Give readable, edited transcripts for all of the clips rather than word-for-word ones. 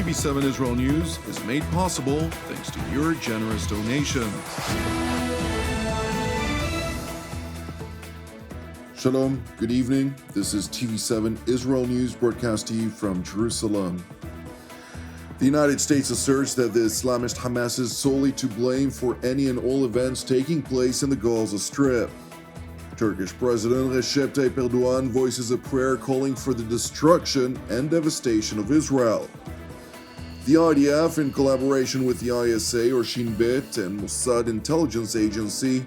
TV7 Israel News is made possible thanks to your generous donations. Shalom, good evening. This is TV7 Israel News broadcast to you from Jerusalem. The United States asserts that the Islamist Hamas is solely to blame for any and all events taking place in the Gaza Strip. Turkish President Recep Tayyip Erdogan voices a prayer calling for the destruction and devastation of Israel. The IDF, in collaboration with the ISA or Shin Bet and Mossad intelligence agency,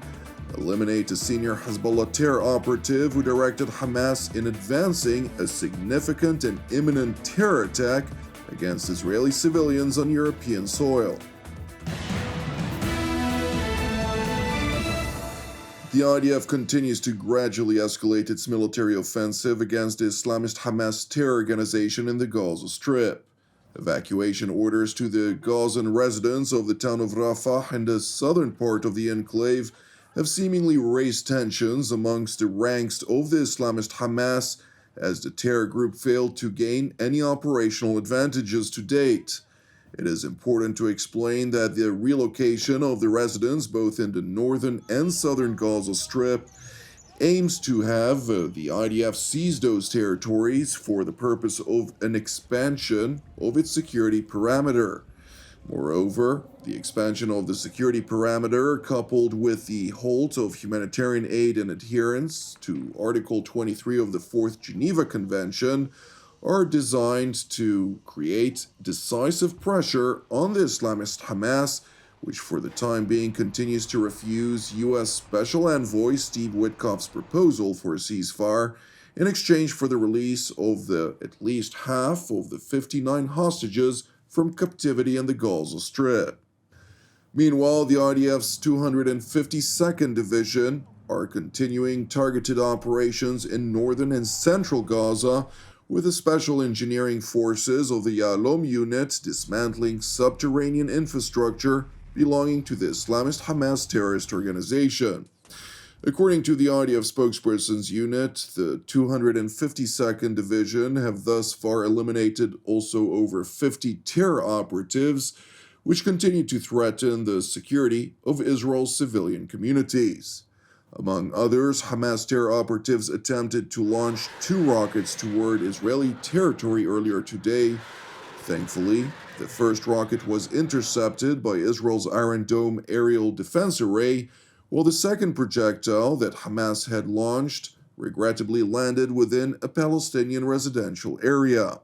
eliminate a senior Hezbollah terror operative who directed Hamas in advancing a significant and imminent terror attack against Israeli civilians on European soil. The IDF continues to gradually escalate its military offensive against the Islamist Hamas terror organization in the Gaza Strip. Evacuation orders to the Gazan residents of the town of Rafah in the southern part of the enclave have seemingly raised tensions amongst the ranks of the Islamist Hamas as the terror group failed to gain any operational advantages to date. It is important to explain that the relocation of the residents both in the northern and southern Gaza Strip aims to have the IDF seize those territories for the purpose of an expansion of its security parameter. Moreover, the expansion of the security parameter, coupled with the halt of humanitarian aid and adherence to Article 23 of the Fourth Geneva Convention, are designed to create decisive pressure on the Islamist Hamas, which for the time being continues to refuse U.S. Special Envoy Steve Witkoff's proposal for a ceasefire in exchange for the release of at least half of the 59 hostages from captivity in the Gaza Strip. Meanwhile, the IDF's 252nd Division are continuing targeted operations in northern and central Gaza, with the special engineering forces of the Yalom unit dismantling subterranean infrastructure belonging to the Islamist Hamas terrorist organization. According to the IDF spokesperson's unit, the 252nd Division have thus far eliminated also over 50 terror operatives, which continue to threaten the security of Israel's civilian communities. Among others, Hamas terror operatives attempted to launch 2 rockets toward Israeli territory earlier today. Thankfully, the first rocket was intercepted by Israel's Iron Dome aerial defense array, while the second projectile that Hamas had launched regrettably landed within a Palestinian residential area.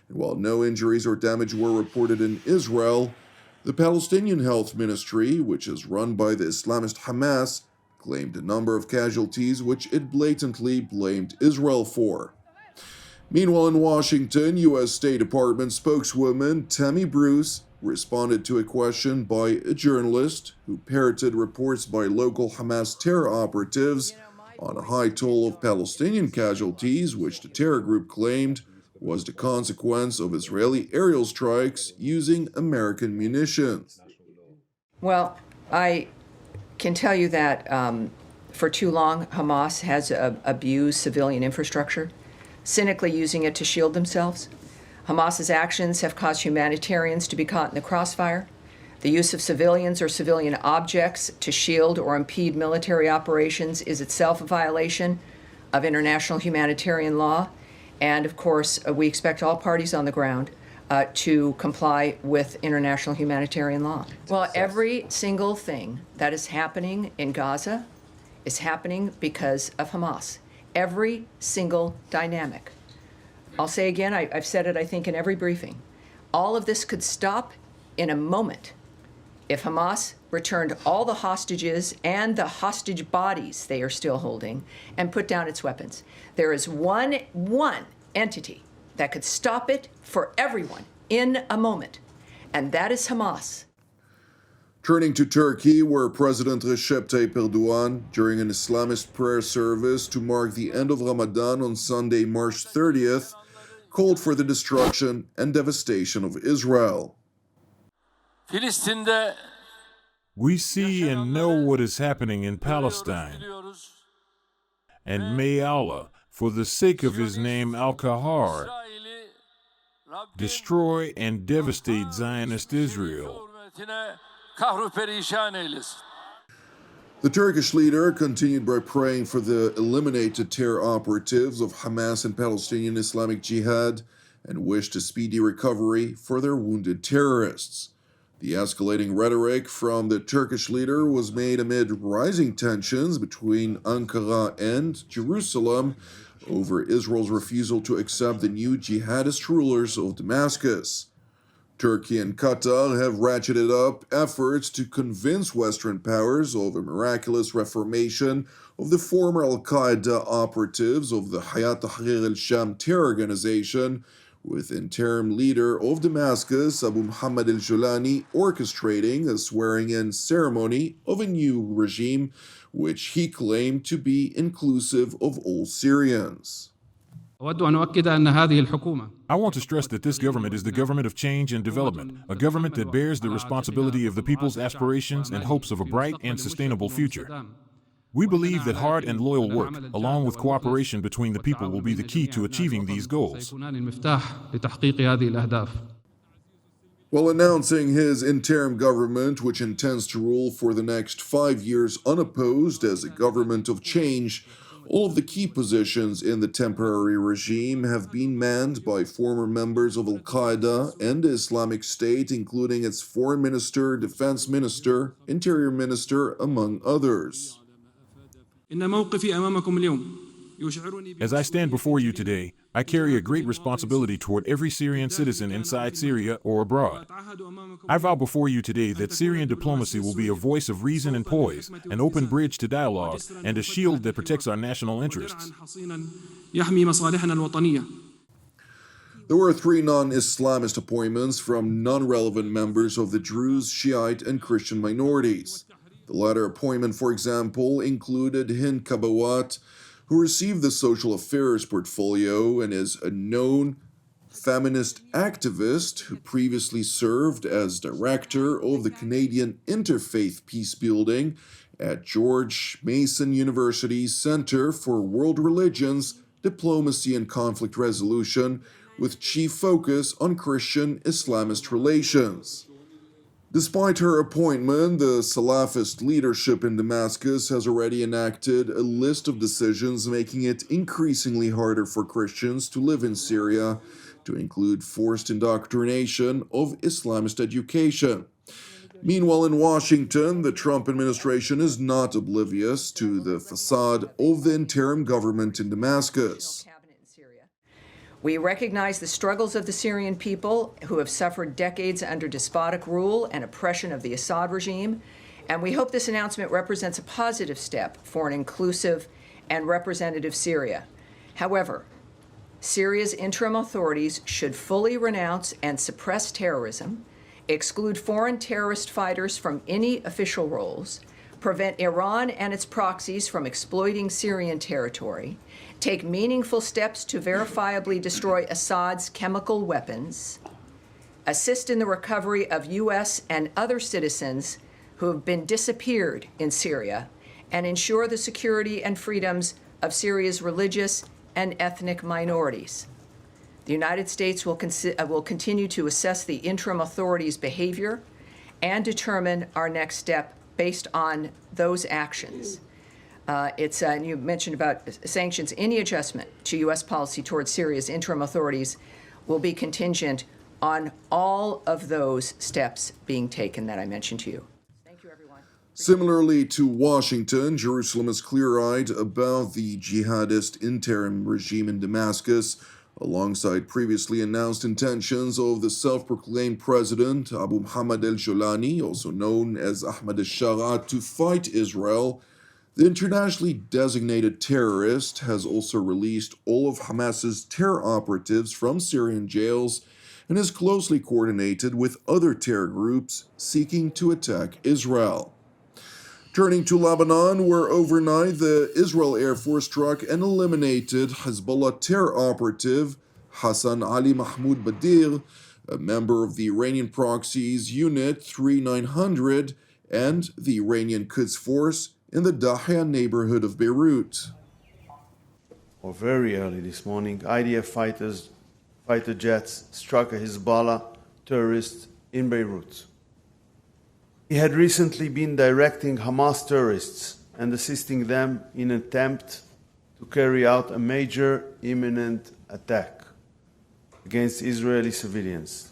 And while no injuries or damage were reported in Israel, the Palestinian Health Ministry, which is run by the Islamist Hamas, claimed a number of casualties which it blatantly blamed Israel for. Meanwhile, in Washington, U.S. State Department spokeswoman Tammy Bruce responded to a question by a journalist who parroted reports by local Hamas terror operatives on a high toll of Palestinian casualties, which the terror group claimed was the consequence of Israeli aerial strikes using American munitions. Well, I can tell you that for too long, Hamas has abused civilian infrastructure, cynically using it to shield themselves. Hamas's actions have caused humanitarians to be caught in the crossfire. The use of civilians or civilian objects to shield or impede military operations is itself a violation of international humanitarian law. And of course, we expect all parties on the ground to comply with international humanitarian law. Well, every single thing that is happening in Gaza is happening because of Hamas. Every single dynamic. I'll say again, I've said it, I think, in every briefing. All of this could stop in a moment if Hamas returned all the hostages and the hostage bodies they are still holding and put down its weapons. There is one entity that could stop it for everyone in a moment, and that is Hamas. Turning to Turkey, where President Recep Tayyip Erdogan, during an Islamist prayer service to mark the end of Ramadan on Sunday, March 30th, called for the destruction and devastation of Israel. We see and know what is happening in Palestine, and may Allah, for the sake of His name Al-Qahar, destroy and devastate Zionist Israel. The Turkish leader continued by praying for the eliminated terror operatives of Hamas and Palestinian Islamic Jihad and wished a speedy recovery for their wounded terrorists. The escalating rhetoric from the Turkish leader was made amid rising tensions between Ankara and Jerusalem over Israel's refusal to accept the new jihadist rulers of Damascus. Turkey and Qatar have ratcheted up efforts to convince Western powers of a miraculous reformation of the former al-Qaeda operatives of the Hayat Tahrir al-Sham terror organization, with interim leader of Damascus, Abu Muhammad al-Julani, orchestrating a swearing-in ceremony of a new regime, which he claimed to be inclusive of all Syrians. I want to stress that this government is the government of change and development, a government that bears the responsibility of the people's aspirations and hopes of a bright and sustainable future. We believe that hard and loyal work, along with cooperation between the people, will be the key to achieving these goals. While announcing his interim government, which intends to rule for the next 5 years unopposed as a government of change, all of the key positions in the temporary regime have been manned by former members of al-Qaeda and the Islamic State, including its foreign minister, defense minister, interior minister, among others. As I stand before you today, I carry a great responsibility toward every Syrian citizen inside Syria or abroad. I vow before you today that Syrian diplomacy will be a voice of reason and poise, an open bridge to dialogue, and a shield that protects our national interests. There were 3 non-Islamist appointments from non-relevant members of the Druze, Shiite, and Christian minorities. The latter appointment, for example, included Hind Kabawat, who received the social affairs portfolio and is a known feminist activist who previously served as director of the Canadian Interfaith Peacebuilding at George Mason University's Center for World Religions, Diplomacy and Conflict Resolution, with chief focus on Christian Islamist relations. Despite her appointment, the Salafist leadership in Damascus has already enacted a list of decisions making it increasingly harder for Christians to live in Syria, to include forced indoctrination of Islamist education. Meanwhile, in Washington, the Trump administration is not oblivious to the facade of the interim government in Damascus. We recognize the struggles of the Syrian people who have suffered decades under despotic rule and oppression of the Assad regime, and we hope this announcement represents a positive step for an inclusive and representative Syria. However, Syria's interim authorities should fully renounce and suppress terrorism, exclude foreign terrorist fighters from any official roles, prevent Iran and its proxies from exploiting Syrian territory, take meaningful steps to verifiably destroy Assad's chemical weapons, assist in the recovery of U.S. and other citizens who have been disappeared in Syria, and ensure the security and freedoms of Syria's religious and ethnic minorities. The United States will continue to assess the interim authorities' behavior and determine our next step based on those actions. And you mentioned about sanctions. Any adjustment to U.S. policy towards Syria's interim authorities will be contingent on all of those steps being taken that I mentioned to you. Thank you, everyone. Similarly to Washington, Jerusalem is clear-eyed about the jihadist interim regime in Damascus, alongside previously announced intentions of the self-proclaimed president Abu Muhammad al-Julani, also known as Ahmad al-Shara, to fight Israel. The internationally designated terrorist has also released all of Hamas's terror operatives from Syrian jails and is closely coordinated with other terror groups seeking to attack Israel. Turning to Lebanon, where overnight the Israel Air Force struck and eliminated Hezbollah terror operative Hassan Ali Mahmoud Badir, a member of the Iranian proxies Unit 3900 and the Iranian Quds Force in the Dahya neighborhood of Beirut. Very early this morning, IDF fighters fighter jets struck a Hezbollah terrorist in Beirut. He had recently been directing Hamas terrorists and assisting them in an attempt to carry out a major imminent attack against Israeli civilians.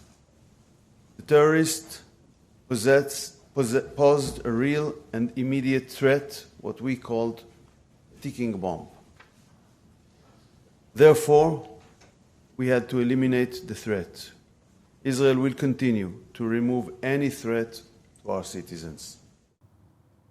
The terrorist posed a real and immediate threat, what we called a ticking bomb. Therefore, we had to eliminate the threat. Israel will continue to remove any threat to our citizens.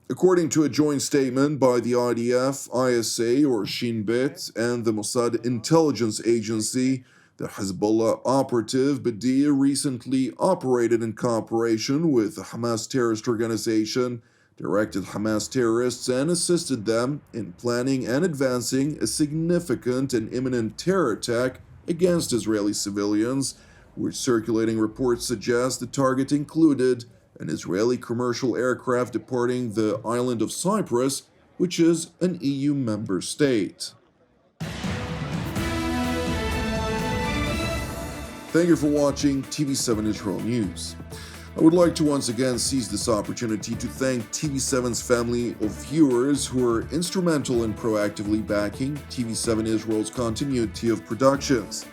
According to a joint statement by the IDF, ISA or Shin Bet, and the Mossad intelligence agency, the Hezbollah Operative Badia recently operated in cooperation with the Hamas terrorist organization, directed Hamas terrorists and assisted them in planning and advancing a significant and imminent terror attack against Israeli civilians, which circulating reports suggest the target included an Israeli commercial aircraft departing the island of Cyprus, which is an EU member state. Thank you for watching TV7 Israel News. I would like to once again seize this opportunity to thank TV7's family of viewers who are instrumental in proactively backing TV7 Israel's continuity of productions.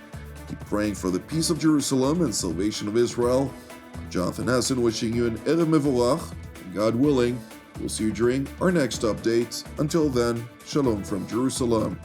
Keep praying for the peace of Jerusalem and salvation of Israel. I'm Jonathan Hassan wishing you an Erev Mevorach, and God willing, we'll see you during our next update. Until then, Shalom from Jerusalem.